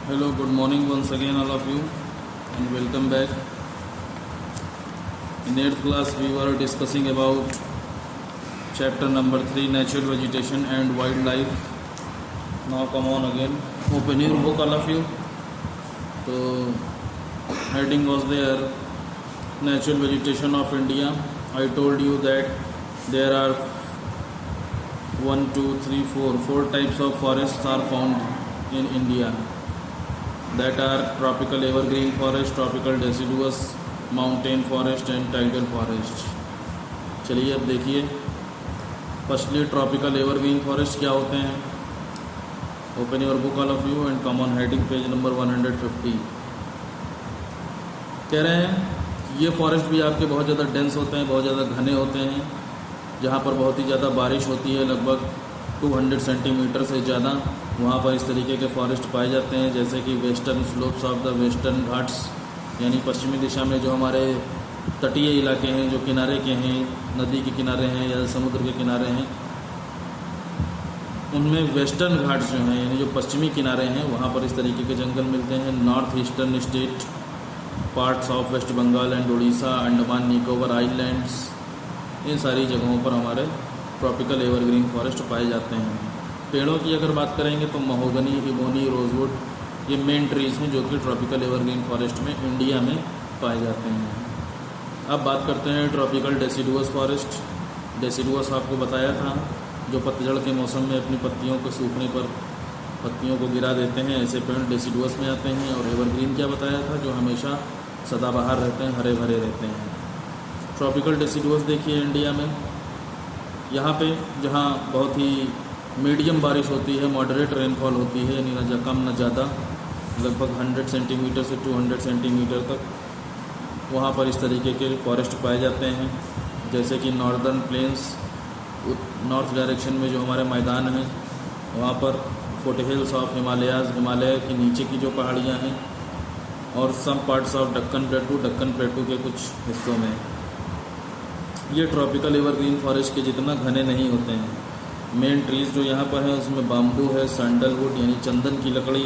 Hello, good morning once again all of you and welcome back. In 8th class we were discussing about chapter number 3 natural vegetation and wildlife. Now come on again, open your book all of you. So heading was there, natural vegetation of India. I told you that there are 4 types of forests are found in India. That are tropical evergreen forest, tropical deciduous, mountain forest and tidal forest. चलिए अब देखिए, firstly tropical evergreen forest क्या होते हैं. Open your book all of you and come on heading page number 150. कह रहे हैं ये फॉरेस्ट भी आपके बहुत ज़्यादा डेंस होते हैं, बहुत ज़्यादा घने होते हैं, जहाँ पर बहुत ही ज़्यादा बारिश होती है, लगभग 200 सेंटीमीटर से ज़्यादा. वहाँ पर इस तरीके के फॉरेस्ट पाए जाते हैं, जैसे कि western slopes of the western Ghats, यानी पश्चिमी दिशा में जो हमारे तटीय इलाके हैं, जो किनारे के हैं, नदी के किनारे हैं या समुद्र के किनारे हैं, उनमें वेस्टर्न घाट्स जो हैं यानी जो पश्चिमी किनारे हैं वहाँ पर इस तरीके के जंगल मिलते हैं. North eastern state, parts of west Bengal and Odisha, Andaman Nicobar islands, इन सारी जगहों पर हमारे ट्रॉपिकल एवरग्रीन फॉरेस्ट पाए जाते हैं. पेड़ों की अगर बात करेंगे तो महोगनी, इबोनी, रोजवुड, ये मेन ट्रीज़ हैं जो कि ट्रॉपिकल एवरग्रीन फॉरेस्ट में इंडिया में पाए जाते हैं. अब बात करते हैं ट्रॉपिकल डेसिडुअस फॉरेस्ट. डेसिडुअस आपको बताया था, जो पतझड़ के मौसम में अपनी पत्तियों के सूखने पर पत्तियों को गिरा देते हैं, ऐसे पेड़ डेसिडुअस में आते हैं. और एवरग्रीन क्या बताया था, जो हमेशा सदाबहार रहते हैं, हरे भरे रहते हैं. ट्रॉपिकल डेसिडुअस देखिए इंडिया में, यहाँ पे जहाँ बहुत ही मीडियम बारिश होती है, मॉडरेट रेनफॉल होती है, यानी न कम न ज़्यादा, लगभग 100 सेंटीमीटर से 200 सेंटीमीटर तक, वहाँ पर इस तरीके के फॉरेस्ट पाए जाते हैं. जैसे कि नॉर्दर्न प्लेन्स, नॉर्थ डायरेक्शन में जो हमारे मैदान हैं, वहाँ पर फुटहिल्स ऑफ हिमालयाज़, हिमालय के नीचे की जो पहाड़ियाँ हैं, और सम पार्ट्स ऑफ डक्कन प्लेटू के कुछ हिस्सों में. ये ट्रॉपिकल एवरग्रीन फॉरेस्ट के जितना घने नहीं होते हैं. मेन ट्रीज़ जो यहाँ पर है उसमें बाम्बू है, सैंडलवुड यानी चंदन की लकड़ी,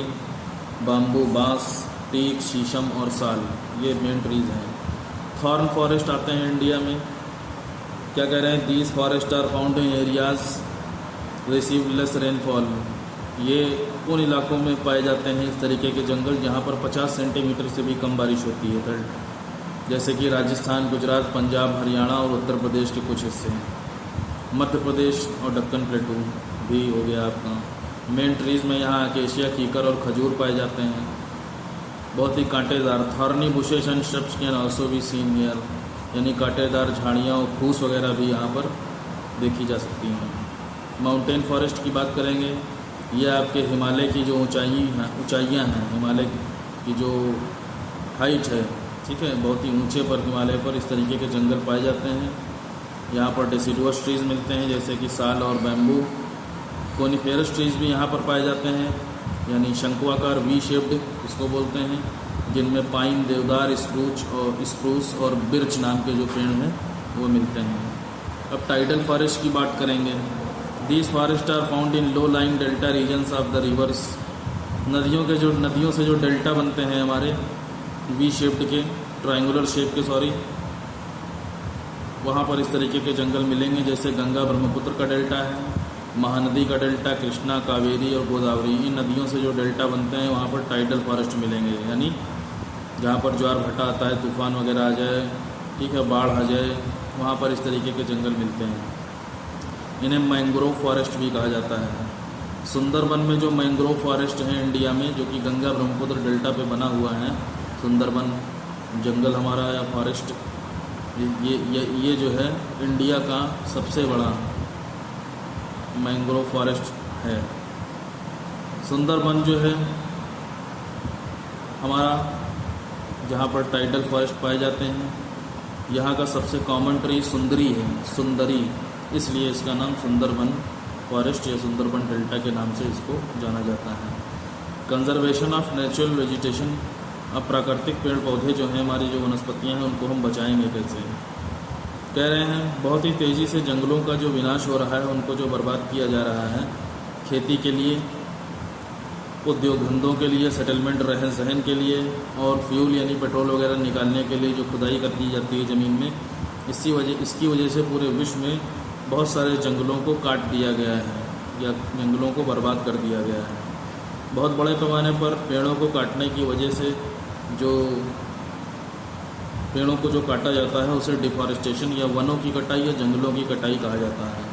बाम्बू, बांस, टीक, शीशम और साल, ये मेन ट्रीज़ हैं. थॉर्न फॉरेस्ट आते हैं इंडिया में. क्या कह रहे हैं, these forest are found in areas receive less rainfall. ये उन इलाकों में पाए जाते हैं इस तरीके के जंगल जहाँ पर 50 सेंटीमीटर से भी कम बारिश होती है, जैसे कि राजस्थान, गुजरात, पंजाब, हरियाणा और उत्तर प्रदेश के कुछ हिस्से हैं. मध्य प्रदेश और डक्कन प्लेटू भी हो गया आपका. मेन ट्रीज़ में यहाँ अकेशिया, कीकर और खजूर पाए जाते हैं. बहुत ही कांटेदार, thorny bushes and shrubs can also be seen here, यानी कांटेदार झाड़ियाँ और फूस वगैरह भी यहाँ पर देखी जा सकती हैं. माउंटेन फॉरेस्ट की बात करेंगे, ये आपके हिमालय की जो ऊंचाइयाँ हैं, हिमालय की जो हाइट है, ठीक है, बहुत ही ऊंचे पर हिमालय पर इस तरीके के जंगल पाए जाते हैं. यहाँ पर डेसिडुअस ट्रीज़ मिलते हैं, जैसे कि साल और बैम्बू. कोनिफेरस ट्रीज़ भी यहाँ पर पाए जाते हैं, यानी शंकुआकार वी शेप्ड इसको बोलते हैं, जिनमें पाइन, देवदार, स्प्रूस और बिर्च नाम के जो पेड़ हैं वो मिलते हैं. अब टाइडल फॉरेस्ट की बात करेंगे. These forest are found in low lying delta regions of the rivers. नदियों से जो डेल्टा बनते हैं हमारे वी शेप्ड के, ट्रायंगुलर शेप के, वहाँ पर इस तरीके के जंगल मिलेंगे. जैसे गंगा ब्रह्मपुत्र का डेल्टा है, महानदी का डेल्टा, कृष्णा, कावेरी और गोदावरी, इन नदियों से जो डेल्टा बनते हैं वहाँ पर टाइडल फॉरेस्ट मिलेंगे. यानी जहाँ पर ज्वार भाटा आता है, तूफान वगैरह आ जाए, ठीक है, बाढ़ आ जाए, वहाँ पर इस तरीके के जंगल मिलते हैं. इन्हें मैंग्रोव फॉरेस्ट भी कहा जाता है. सुंदरबन में जो मैंग्रोव फॉरेस्ट हैं इंडिया में, जो कि गंगा ब्रह्मपुत्र डेल्टा पे बना हुआ है, सुंदरबन जंगल हमारा या फॉरेस्ट, ये जो है इंडिया का सबसे बड़ा मैंग्रोव फॉरेस्ट है. सुंदरबन जो है हमारा, जहाँ पर टाइडल फॉरेस्ट पाए जाते हैं, यहाँ का सबसे कॉमन ट्री सुंदरी है, सुंदरी, इसलिए इसका नाम सुंदरबन फॉरेस्ट या सुंदरबन डेल्टा के नाम से इसको जाना जाता है. Conservation of natural vegetation. अब प्राकृतिक पेड़ पौधे जो हैं, हमारी जो वनस्पतियां हैं, उनको हम बचाएंगे कैसे. कह रहे हैं बहुत ही तेज़ी से जंगलों का जो विनाश हो रहा है, उनको जो बर्बाद किया जा रहा है खेती के लिए, उद्योग धंधों के लिए, सेटलमेंट रहन सहन के लिए, और फ्यूल यानी पेट्रोल वगैरह निकालने के लिए जो खुदाई कर दी जाती है ज़मीन में। इसकी वजह से पूरे विश्व में बहुत सारे जंगलों को काट दिया गया है या जंगलों को बर्बाद कर दिया गया है। बहुत बड़े पैमाने पर पेड़ों को काटने की वजह से जो पेड़ों को जो काटा जाता है उसे डिफॉरेस्टेशन या वनों की कटाई या जंगलों की कटाई कहा जाता है।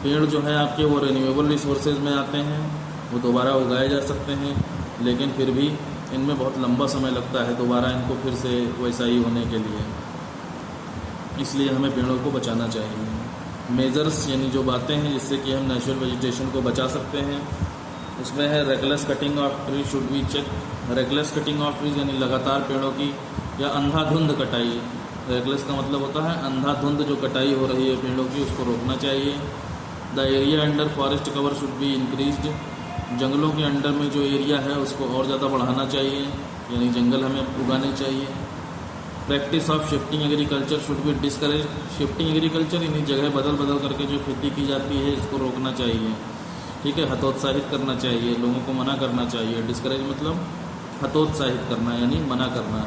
पेड़ जो है आपके वो रिन्यूएबल रिसोर्सेज में आते हैं, वो दोबारा उगाए जा सकते हैं, लेकिन फिर भी इनमें बहुत लंबा समय लगता है दोबारा इनको फिर से वैसा ही होने के लिए। इसलिए हमें पेड़ों को बचाना चाहिए। मेजर्स यानी जो बातें हैं जिससे कि हम नेचुरल वेजिटेशन को बचा सकते हैं, उसमें है reckless cutting of tree should be check. Reckless cutting of trees यानी लगातार पेड़ों की या अंधाधुंध कटाई। रेकलेस का मतलब होता है अंधाधुंध जो कटाई हो रही है पेड़ों की, उसको रोकना चाहिए। The area under forest cover should be increased. जंगलों के अंडर में जो एरिया है उसको और ज़्यादा बढ़ाना चाहिए, यानी जंगल हमें उगाने चाहिए। Practice of shifting agriculture should be discourage. Shifting agriculture यानी जगह बदल बदल करके जो खेती की जाती है इसको रोकना चाहिए, ठीक है। हतोत्साहित करना चाहिए, लोगों को मना करना चाहिए। डिस्करेज मतलब हतोत्साहित करना यानी मना करना।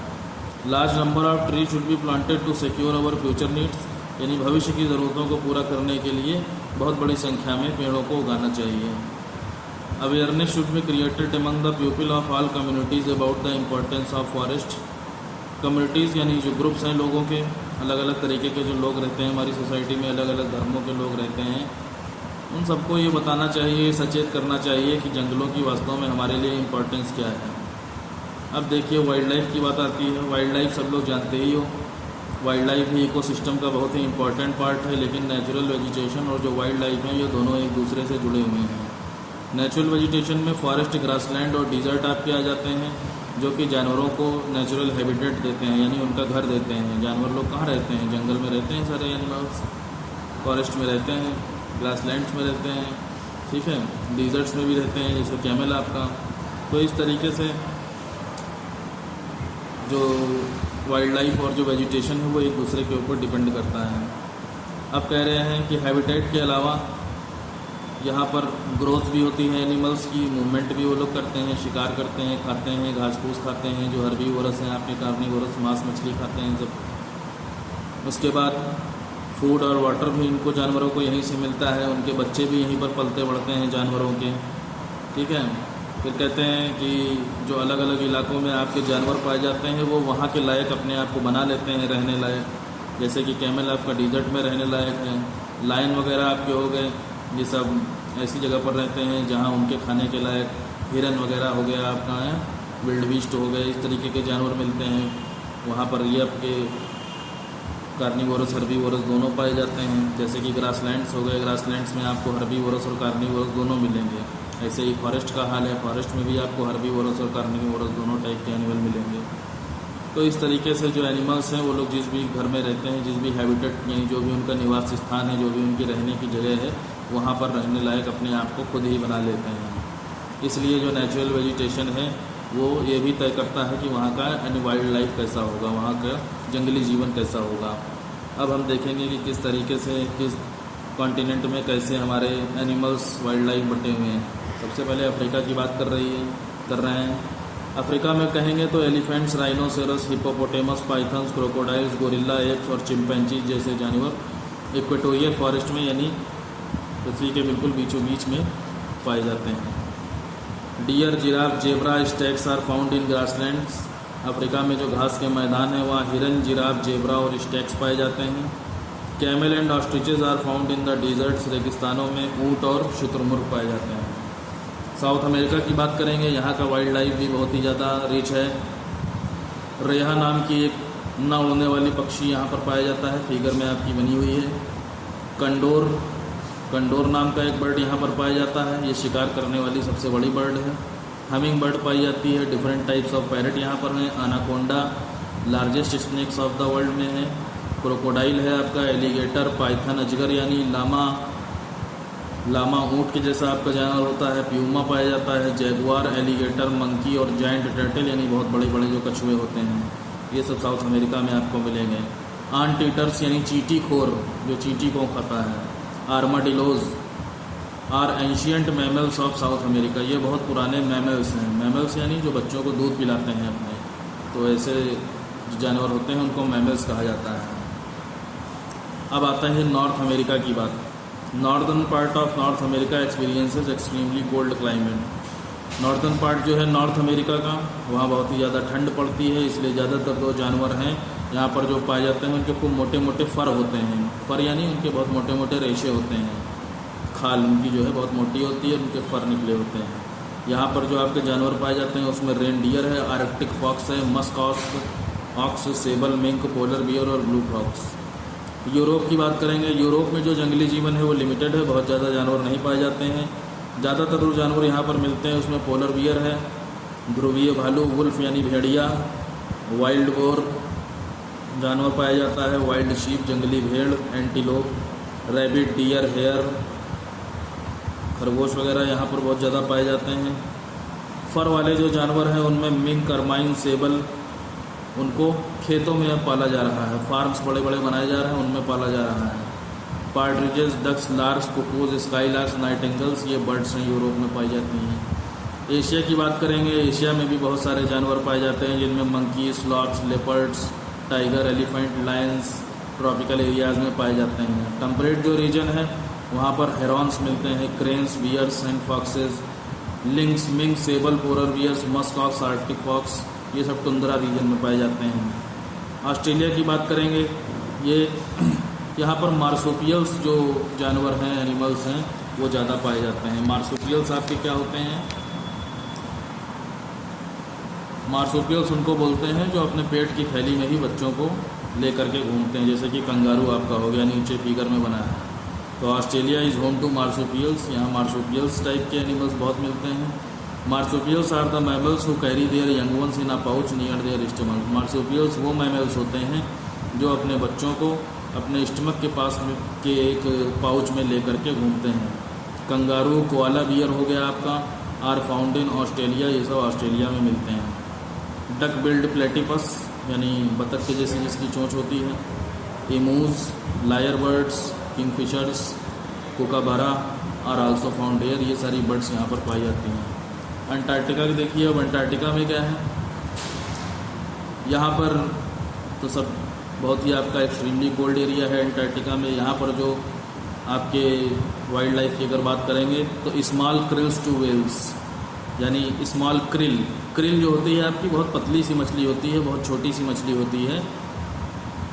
Large number of tree should be planted to secure our future needs, यानी भविष्य की ज़रूरतों को पूरा करने के लिए बहुत बड़ी संख्या में पेड़ों को उगाना चाहिए। Awareness should be created among the people of all communities about the importance of forest. Communities यानी जो ग्रुप्स हैं लोगों के, अलग अलग तरीके के जो लोग रहते हैं हमारी सोसाइटी में, अलग अलग धर्मों के लोग रहते हैं, उन सबको ये बताना चाहिए, सचेत करना चाहिए कि जंगलों की वास्तव में हमारे लिए इम्पोर्टेंस क्या है। अब देखिए वाइल्ड लाइफ की बात आती है। वाइल्ड लाइफ सब लोग जानते ही हो, वाइल्ड लाइफ भी इकोसिस्टम का बहुत ही इंपॉर्टेंट पार्ट है, लेकिन नेचुरल वेजिटेशन और जो वाइल्ड लाइफ है ये दोनों एक दूसरे से जुड़े हुए हैं। नेचुरल वेजिटेशन में फॉरेस्ट, ग्रासलैंड और डिजर्ट आपके आ जाते हैं, जो कि जानवरों को नेचुरल हैबिटेट देते हैं, यानी उनका घर देते हैं। जानवर लोग कहाँ रहते हैं? जंगल में रहते हैं सारे एनिमल्स, फॉरेस्ट में रहते हैं, ग्रासलैंड्स में रहते हैं, ठीक है, डिजर्ट्स में भी रहते हैं, जैसे कैमल आपका। तो इस तरीके से जो वाइल्ड लाइफ और जो वेजिटेशन है वो एक दूसरे के ऊपर डिपेंड करता है। अब कह रहे हैं कि हैबिटेट के अलावा यहाँ पर ग्रोथ भी होती है एनिमल्स की, मूवमेंट भी वो लोग करते हैं, शिकार करते हैं, खाते हैं, घास फूस खाते हैं, जो हर्बीवोरस हैं आपके, कार्निवोरस, मांस मछली खाते हैं सब। उसके बाद फूड और वाटर भी इनको, जानवरों को यहीं से मिलता है, उनके बच्चे भी यहीं पर पलते बढ़ते हैं जानवरों के, ठीक है। फिर कहते हैं कि जो अलग अलग इलाकों में आपके जानवर पाए जाते हैं वो वहाँ के लायक अपने आप को बना लेते हैं, रहने लायक। जैसे कि कैमल आपका डिजर्ट में रहने लायक है, लायन वगैरह आपके हो गए, ये सब ऐसी जगह पर रहते हैं जहाँ उनके खाने के लायक। हिरन वगैरह हो गया आपका है, विल्ड बीस्ट हो गए, इस तरीके के जानवर मिलते हैं वहाँ पर। ये आपके कार्निवोरस, हर्बीवोरस दोनों पाए जाते हैं। जैसे कि ग्रासलैंड्स हो गए, ग्रासलैंड्स में आपको हर्बीवोरस और कार्निवोरस दोनों मिलेंगे। ऐसे ही फॉरेस्ट का हाल है, फॉरेस्ट में भी आपको हर्बीवोरस और कार्निवोरस दोनों टाइप के एनिमल मिलेंगे। तो इस तरीके से जो एनिमल्स हैं वो लोग जिस भी घर में रहते हैं, जिस भी हैबिटेट यानी जो भी उनका निवास स्थान है, जो भी उनकी रहने की जगह है, वहाँ पर रहने लायक अपने आप को खुद ही बना लेते हैं। इसलिए जो नेचुरल वेजिटेशन है वो ये भी तय करता है कि वहाँ का वाइल्ड लाइफ कैसा होगा, वहाँ का जंगली जीवन कैसा होगा। अब हम देखेंगे कि किस तरीके से किस कॉन्टिनेंट में कैसे हमारे एनिमल्स, वाइल्ड लाइफ बटे हुए हैं। सबसे पहले अफ्रीका की बात कर रहे हैं। अफ्रीका में कहेंगे तो elephants, rhinoceros, hippopotamus, pythons, crocodiles, gorilla, apps और चिंपैंजी जैसे जानवर इक्वेटोरियल फॉरेस्ट में यानी पृथ्वी के बिल्कुल बीचों बीच में पाए जाते हैं। Deer, giraffe, zebra, stags are found in grasslands. Africa में जो घास के मैदान है वहाँ हिरन, जिराफ, जेब्रा और स्टैग्स पाए जाते हैं। Camel and ostriches are found in the deserts. रेगिस्तानों में ऊँट और शुतुरमुर्ग पाए जाते हैं। साउथ अमेरिका की बात करेंगे, यहाँ का वाइल्ड लाइफ भी बहुत ही ज़्यादा रिच है। रेहा नाम की एक न उड़ने वाली पक्षी यहाँ पर पाया जाता है, फिगर में आपकी बनी हुई है। कंडोर नाम का एक बर्ड यहाँ पर पाया जाता है, ये शिकार करने वाली सबसे बड़ी बर्ड है। हमिंग बर्ड पाई जाती है। डिफरेंट टाइप्स ऑफ पैरट यहाँ पर हैं। Anaconda largest snakes of the world में है। क्रोकोडाइल है आपका, एलिगेटर, पाइथन, अजगर यानी लामा ऊँट के जैसा आपका जानवर होता है। प्यूमा पाया जाता है। जैगुआर, एलिगेटर, मंकी और जायंट टर्टल यानी बहुत बड़े बड़े जो कछुए होते हैं, ये सब साउथ अमेरिका में आपको मिलेंगे। आंट ईटर्स यानी चींटी खोर, जो चींटी को खाता है। Armadillos are ancient mammals of South America. ये बहुत पुराने मैमल्स हैं। मैमल्स यानी जो बच्चों को दूध पिलाते हैं अपने, तो ऐसे जो जानवर होते हैं उनको मैमल्स कहा जाता है। अब आता है नॉर्थ अमेरिका की बात। Northern part of north America experiences extremely cold climate. Northern part जो है नॉर्थ अमेरिका का, वहाँ बहुत ही ज़्यादा ठंड पड़ती है, इसलिए ज़्यादातर जो जानवर हैं यहाँ पर जो पाए जाते हैं उनके खूब मोटे मोटे फर होते हैं। फर यानी उनके बहुत मोटे मोटे रेशे होते हैं, खाल उनकी जो है बहुत मोटी होती है, उनके फर निकले होते हैं। यहाँ पर जो आपके जानवर पाए जाते हैं उसमें रेनडियर है, आर्कटिक फॉक्स है, musk ox, sable mink, polar bear और ब्लू फॉक्स। यूरोप की बात करेंगे। यूरोप में जो जंगली जीवन है वो लिमिटेड है, बहुत ज़्यादा जानवर नहीं पाए जाते हैं। ज़्यादातर जो जानवर यहाँ पर मिलते हैं उसमें पोलर बियर है, ध्रुवीय भालू, वुल्फ यानी भेड़िया, वाइल्ड बोर जानवर पाया जाता है, वाइल्ड शीप जंगली भेड़, एंटीलोप, रैबिट, डियर, हेयर, खरगोश वगैरह यहाँ पर बहुत ज़्यादा पाए जाते हैं। फर वाले जो जानवर हैं उनमें मिंक, करमाइन, सेबल, उनको खेतों में अब पाला जा रहा है। फार्म्स बड़े बड़े बनाए जा रहे हैं, उनमें पाला जा रहा है। पार्ट्रिजेस, डक्स, लार्क्स, कुकूज, स्काईलार्क्स, नाइटिंगल्स, ये बर्ड्स हैं यूरोप में पाई जाती हैं। एशिया की बात करेंगे। एशिया में भी बहुत सारे जानवर पाए जाते हैं जिनमें monkey, sloths, leopards, tiger, elephant, lions tropical areas में पाए जाते हैं। टेम्परेट जो रीजन है वहाँ पर हेरॉन्स मिलते हैं, cranes, bears and foxes, lynx, mink, sable, polar bears, musk ox, Arctic fox, ये सब टुंड्रा रीजन में पाए जाते हैं। ऑस्ट्रेलिया की बात करेंगे। ये यहाँ पर मार्सुपियल्स जो जानवर हैं, एनिमल्स हैं, वो ज़्यादा पाए जाते हैं। मार्सुपियल्स आपके क्या होते हैं? मार्सुपियल्स उनको बोलते हैं जो अपने पेट की थैली में ही बच्चों को ले करके घूमते हैं, जैसे कि कंगारू आपका हो गया, नीचे फिगर में बना है। तो Australia is home to marsupials. यहाँ मार्सुपियल्स टाइप के एनिमल्स बहुत मिलते हैं। Marsupials are the mammals who carry their young ones in a pouch near their stomach. Marsupials वो मैमल्स होते हैं जो अपने बच्चों को अपने स्टमक के पास में के एक पाउच में ले करके घूमते हैं। कंगारू, कोआला बियर हो गया आपका, आर फाउंड इन ऑस्ट्रेलिया, ये सब ऑस्ट्रेलिया में मिलते हैं। डक बिल्ड प्लेटिपस यानी बतख के जैसी जिसकी चोंच होती है। Emus, lyre birds, kingfishers, kookaburra are also found here, ये सारी बर्ड्स यहाँ पर पाई जाती हैं। अंटार्कटिका की देखिए। अब अंटार्कटिका में क्या है, यहाँ पर तो सब बहुत ही आपका एक्सट्रीमली कोल्ड एरिया है अंटार्कटिका में। यहाँ पर जो आपके वाइल्ड लाइफ की अगर बात करेंगे तो स्मॉल क्रिल्स टू वेल्स यानी स्मॉल क्रिल जो होती है आपकी बहुत पतली सी मछली होती है, बहुत छोटी सी मछली होती है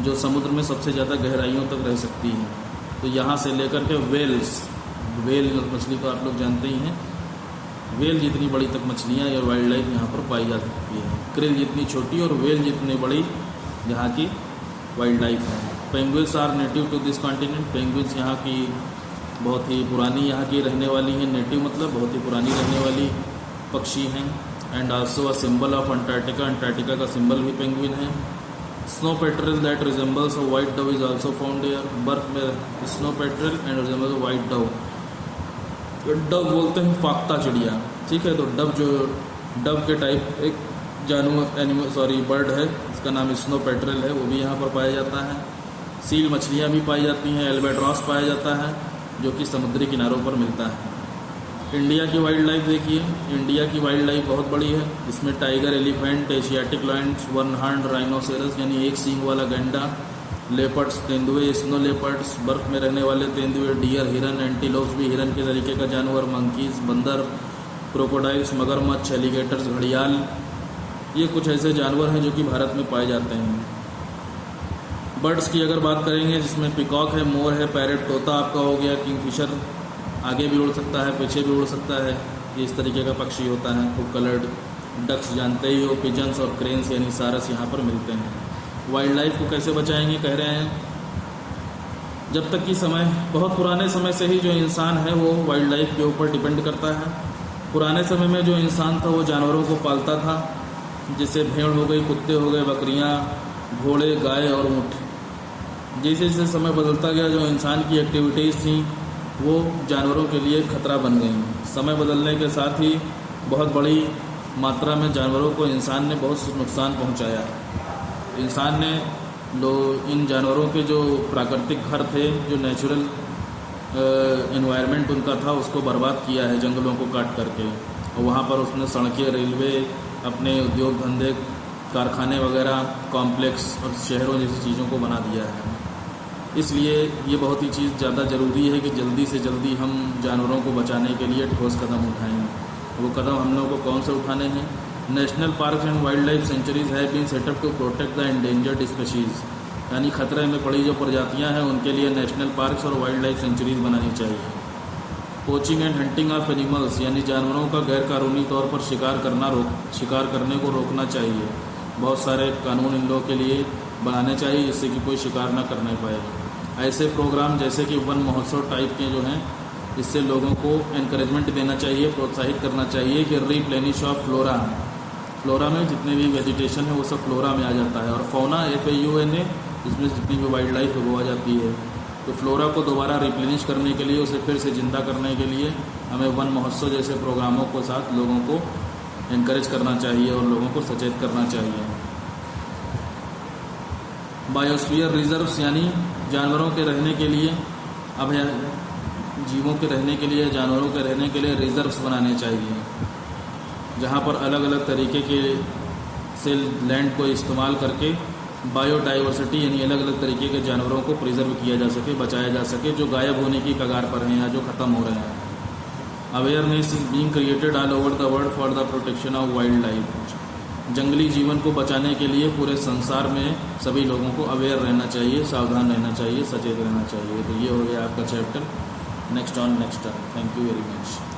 जो समुद्र में सबसे ज़्यादा गहराइयों तक रह सकती है। तो यहाँ से लेकर के वेल मछली तो आप लोग जानते ही हैं, वेल जितनी बड़ी तक मछलियाँ या वाइल्ड लाइफ यहाँ पर पाई जा सकती है। क्रिल जितनी छोटी और वेल जितनी बड़ी यहाँ की वाइल्ड लाइफ है। Penguins are native to this continent. Penguins यहाँ की बहुत ही पुरानी यहाँ की रहने वाली हैं। नेटिव मतलब बहुत ही पुरानी रहने वाली पक्षी हैं। And also a symbol of Antarctica. Antarctica का सिंबल भी पेंगुइन है। Snow petrol that resembles a white Dove is also found here. बर्फ में snow petrol and resembles a white Dove. Dove बोलते हैं फाख्ता चिड़िया, ठीक है। तो डव के टाइप एक बर्ड है, इसका नाम स्नो पेट्रल है, वो भी यहाँ पर पाया जाता है। सील मछलियाँ भी पाई जाती हैं। एल्बाट्रॉस पाया जाता है जो कि समुद्री किनारों पर मिलता है। इंडिया की वाइल्ड लाइफ देखिए। इंडिया की वाइल्ड लाइफ बहुत बड़ी है। इसमें tiger, elephant, Asiatic Lions, one horn rhinoceros यानी एक सींग वाला गैंडा, लेपर्ड्स, तेंदुए, स्नो लेपर्ड्स, बर्फ में रहने वाले तेंदुए, डियर, हिरन, एंटीलोप्स भी हिरन के तरीके का जानवर, मंकीज, बंदर, क्रोकोडाइल्स, मगरमच्छ, एलिगेटर्स, घड़ियाल, ये कुछ ऐसे जानवर हैं जो कि भारत में पाए जाते हैं। बर्ड्स की अगर बात करेंगे जिसमें पिकॉक है, मोर है, पैरेट, तोता आपका हो गया, किंगफिशर आगे भी उड़ सकता है, पीछे भी उड़ सकता है, ये इस तरीके का पक्षी होता है। खूब कलर्ड डक्स जानते ही हो, पिजन्स और क्रेन्स यानी सारस यहाँ पर मिलते हैं। वाइल्ड लाइफ को कैसे बचाएंगे कह रहे हैं, जब तक कि समय बहुत पुराने समय से ही जो इंसान है वो वाइल्ड लाइफ के ऊपर डिपेंड करता है। पुराने समय में जो इंसान था वो जानवरों को पालता था, जैसे भेड़ हो गई, कुत्ते हो गए, बकरियाँ, घोड़े, गाय और ऊँट। जैसे जैसे समय बदलता गया जो इंसान की एक्टिविटीज़ थी वो जानवरों के लिए खतरा बन गई। समय बदलने के साथ ही बहुत बड़ी मात्रा में जानवरों को इंसान ने बहुत नुकसान पहुंचाया। इंसान ने इन जानवरों के जो प्राकृतिक घर थे, जो नेचुरल एनवायरनमेंट उनका था उसको बर्बाद किया है जंगलों को काट करके, और वहाँ पर उसने सड़कें, रेलवे, अपने उद्योग धंधे, कारखाने वगैरह, कॉम्प्लेक्स और शहरों जैसी चीज़ों को बना दिया है। इसलिए ये बहुत ही चीज़ ज़्यादा ज़रूरी है कि जल्दी से जल्दी हम जानवरों को बचाने के लिए ठोस कदम उठाएं। वो कदम हम लोगों को कौन से उठाने हैं? National park and wildlife sanctuaries have been set up to protect the endangered species, यानी खतरे में पड़ी जो प्रजातियां हैं उनके लिए नेशनल पार्क्स और वाइल्ड लाइफ सेंचुरीज बनानी चाहिए। Poaching and hunting of animals, यानी जानवरों का गैरकानूनी तौर पर शिकार करने को रोकना चाहिए। बहुत सारे कानून इन लोगों के लिए बनाने चाहिए जिससे कि कोई शिकार ना करने पाए। ऐसे प्रोग्राम जैसे कि वन महोत्सव टाइप के जो हैं, इससे लोगों को एनकरेजमेंट देना चाहिए, प्रोत्साहित करना चाहिए कि रीप्लेनिश ऑफ फ्लोरा में जितने भी वेजिटेशन है वो सब फ्लोरा में आ जाता है, और फौना FAUNA इसमें जितनी भी वाइल्ड लाइफ है वो आ जाती है। तो फ्लोरा को दोबारा रिप्लेनिश करने के लिए, उसे फिर से ज़िंदा करने के लिए हमें वन महोत्सव जैसे प्रोग्रामों के साथ लोगों को एनकरेज करना चाहिए और लोगों को सचेत करना चाहिए। बायोस्फीयर रिजर्व्स, यानी जानवरों के रहने के लिए, जीवों के रहने के लिए, जानवरों के रहने के लिए रिजर्व्स बनाने चाहिए, जहाँ पर अलग अलग तरीके के से लैंड को इस्तेमाल करके बायोडाइवर्सिटी यानी अलग अलग तरीके के जानवरों को प्रिजर्व किया जा सके, बचाया जा सके, जो गायब होने की कगार पर हैं या जो ख़त्म हो रहे हैं। Awareness is being created all over the world for the protection of wild life. जंगली जीवन को बचाने के लिए पूरे संसार में सभी लोगों को अवेयर रहना चाहिए, सावधान रहना चाहिए, सचेत रहना चाहिए। तो ये हो गया आपका chapter. Next on next. Thank you very much.